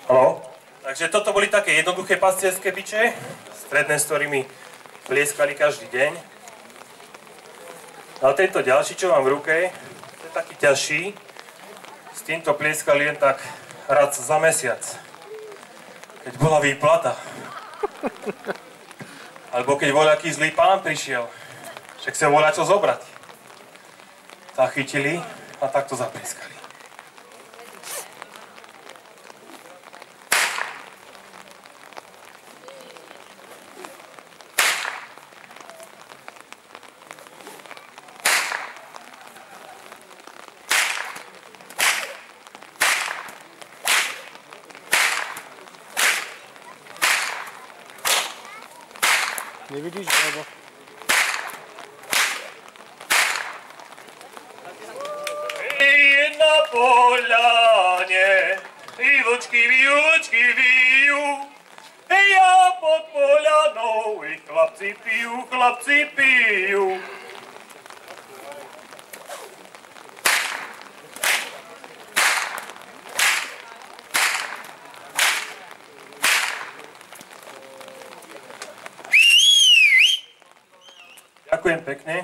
Haló? Takže toto boli také jednoduché pastierské biče, stredné, s ktorými plieskali každý deň. A tento ďalší, čo mám v ruke, to je taký ťažší. S týmto plieskali len tak raz za mesiac, keď bola výplata. Alebo keď voľaký zlý pán prišiel, však sa volá čo zobrať. Zachytili a takto zaplieskali. Nevidíš, alebo... Na poľane, i vlčky vijú, ja pod poľanou, i chlapci pijú. Ďakujem pekne.